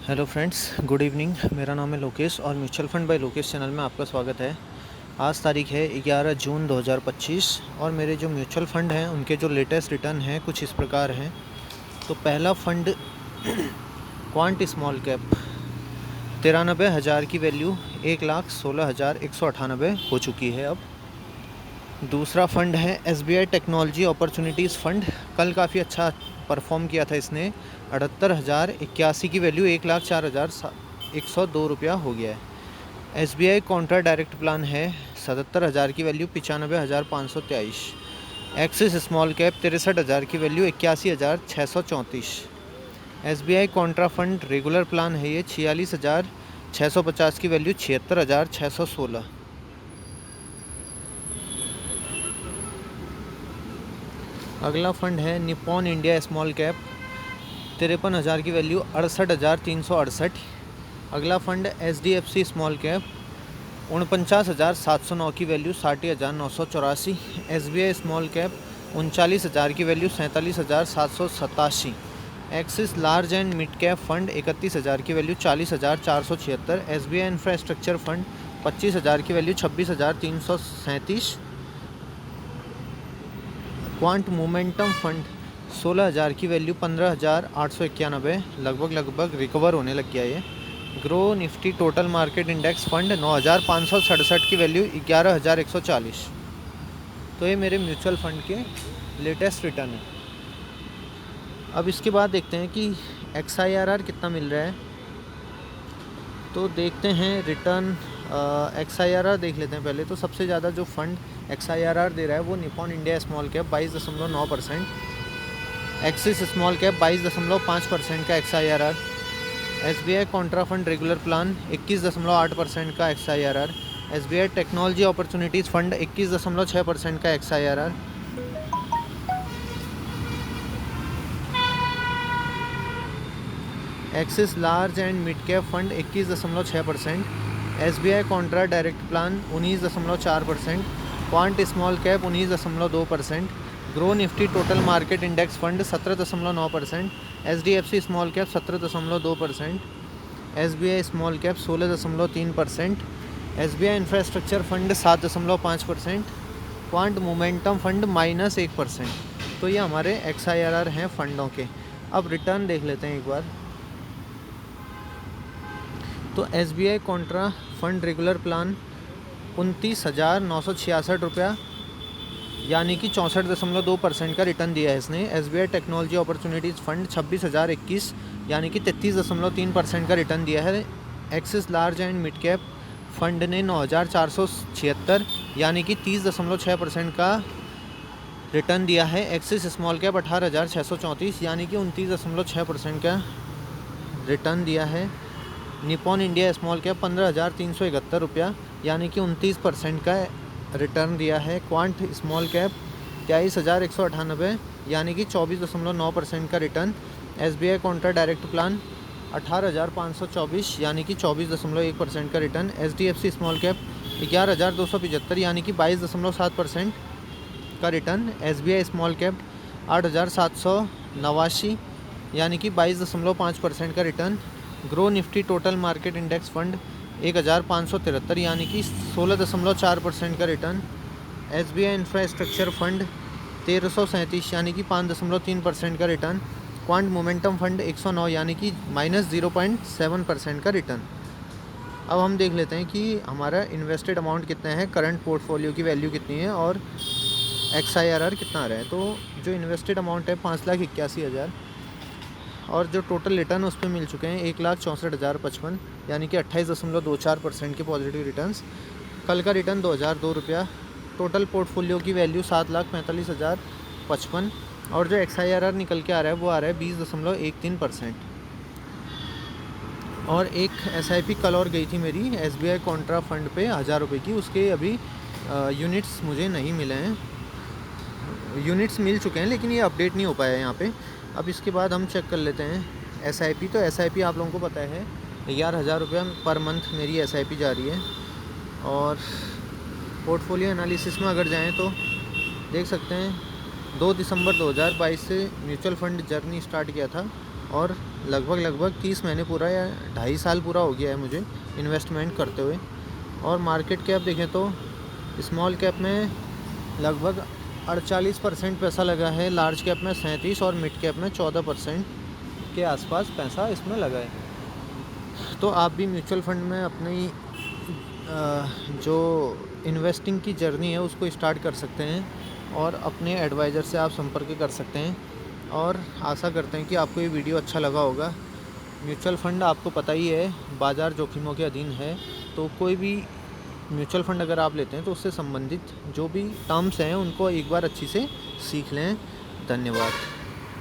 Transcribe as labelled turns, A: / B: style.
A: Hello friends, good evening. मेरा नाम है लोकेश और mutual fund by Lokesh channel में आपका स्वागत है। आज तारीख है 11 जून 2025 और मेरे जो म्यूचुअल फंड हैं उनके जो लेटेस्ट रिटर्न हैं कुछ इस प्रकार हैं। तो पहला फंड क्वांट स्मॉल कैप 93,000 की वैल्यू 1,16,198 हो चुकी है अब। दूसरा फंड है SBI टेक्नोलॉजी अपॉर्चुनिटीज़ फंड। कल काफ़ी अच्छा परफॉर्म किया था इसने। 78,081 की वैल्यू 1,04,102 रुपया हो गया है। SBI कॉन्ट्रा डायरेक्ट प्लान है 77,000 की वैल्यू 95,523। एक्सिस स्मॉल कैप 63,000 की value 81,634। SBI Contra fund regular plan है ये 46,650 की वैल्यू 76,616। अगला फंड है निप्पॉन इंडिया स्मॉल कैप 53,000 की वैल्यू 68,368। अगला फंड SDFC स्मॉल कैप 49,709 की वैल्यू 60,984। SBI स्मॉल कैप 39,000 की value 47,787। Axis large and mid cap fund 31,000 की वैल्यू 40,476। SBI इंफ्रास्ट्रक्चर फंड 25,000 की वैल्यू 26,337। क्वांट मोमेंटम फंड 16,000 की वैल्यू 15,891। लगभग रिकवर होने लग गया ये। Grow Nifty total market index fund 9,567 की वैल्यू 11,140। तो ये मेरे म्यूचुअल फंड के लेटेस्ट रिटर्न है। अब इसके बाद देखते हैं कि XIRR कितना मिल रहा है। तो देखते हैं रिटर्न XIRR देख लेते हैं पहले। तो सबसे ज़्यादा जो फंड XIRR दे रहा है वो Nippon India small cap 22.9%। Axis small cap 22.5% का XIRR। SBI Contra fund regular plan 21.8% का XIRR। SBI technology opportunities fund 21.6% का XIRR। Axis large and mid cap fund 21.6%। SBI Contra direct plan 19.4%। Quant small cap 19.2%। Grow Nifty total market index fund 17.9%। SDFC small cap 17.2%। SBI small cap 16.3%। SBI infrastructure fund 7.5%। Quant momentum fund -1%। तो ये हमारे XIRR हैं फंडों के। अब return देख लेते हैं एक बार। तो SBI Contra fund regular plan 29,966 रुपया यानी कि 64.2% का रिटर्न दिया है इसने। SBI टेक्नोलॉजी अपॉर्चुनिटीज़ फंड 26,021 यानी कि 33.3% का रिटर्न दिया है। Axis large and mid cap fund ने 9,476 यानी कि 30.6% का रिटर्न दिया है। एक्सिस स्मॉल कैप 18,634 यानी कि 29.6% का रिटर्न दिया है। निप्पॉन इंडिया स्मॉल कैप 15,371 रुपया यानी कि 29% का रिटर्न दिया है। क्वांट स्मॉल कैप 23,198 यानी कि 24.9% का return. SBI Contra direct plan 18,524 यानी कि 24.1% का रिटर्न। SDFC स्मॉल कैप 11,275 यानी कि 22.7% का रिटर्न। SBI स्मॉल कैप 8,789 यानी कि 22.5% का return. Grow Nifty total market index fund 1,573 यानी कि 16.4% का रिटर्न। SBI इंफ्रास्ट्रक्चर फंड 1,337 यानी कि 5.3% का रिटर्न। क्वांट मोमेंटम फंड 109 यानी कि -0.7% का रिटर्न। अब हम देख लेते हैं कि हमारा इन्वेस्टेड अमाउंट कितना है, करंट पोर्टफोलियो की वैल्यू कितनी है और XIRR कितना आ रहा है। तो जो इन्वेस्टेड अमाउंट है 5,81,000 और जो टोटल रिटर्न उस पर मिल चुके हैं 1,64,055 यानी कि 28.24% के पॉजिटिव रिटर्न्स। कल का रिटर्न 2,002 रुपया। टोटल पोर्टफोलियो की वैल्यू 7,45,055 और जो XIRR निकल के आ रहा है वो आ रहा है 20.13%। और एक SIP कल और गई थी मेरी SBI कॉन्ट्रा फंड पे 1,000 रुपये की, उसके अभी यूनिट्स मुझे नहीं मिले हैं। यूनिट्स मिल चुके हैं लेकिन ये अपडेट नहीं हो पाया है यहाँ पे। अब इसके बाद हम चेक कर लेते हैं SIP। तो SIP आप लोगों को पता है 11,000 रुपया पर मंथ मेरी SIP जा रही है। और पोर्टफोलियो एनालिसिस में अगर जाएं तो देख सकते हैं 2 दिसंबर 2022 से म्यूचुअल फ़ंड जर्नी स्टार्ट किया था और लगभग 30 महीने पूरा या 2.5 साल पूरा हो गया है मुझे इन्वेस्टमेंट करते हुए। और मार्केट कैप देखें तो स्मॉल कैप में लगभग 48% पैसा लगा है, लार्ज कैप में 37 और मिड कैप में 14% के आसपास पैसा इसमें लगा है। तो आप भी म्यूचुअल फंड में अपनी जो इन्वेस्टिंग की जर्नी है उसको स्टार्ट कर सकते हैं और अपने एडवाइज़र से आप संपर्क कर सकते हैं। और आशा करते हैं कि आपको ये वीडियो अच्छा लगा होगा। म्यूचुअल फ़ंड आपको पता ही है बाज़ार जोखिमों के अधीन है, तो कोई भी म्यूचुअल फ़ंड अगर आप लेते हैं तो उससे संबंधित जो भी टर्म्स हैं उनको एक बार अच्छी से सीख लें। धन्यवाद।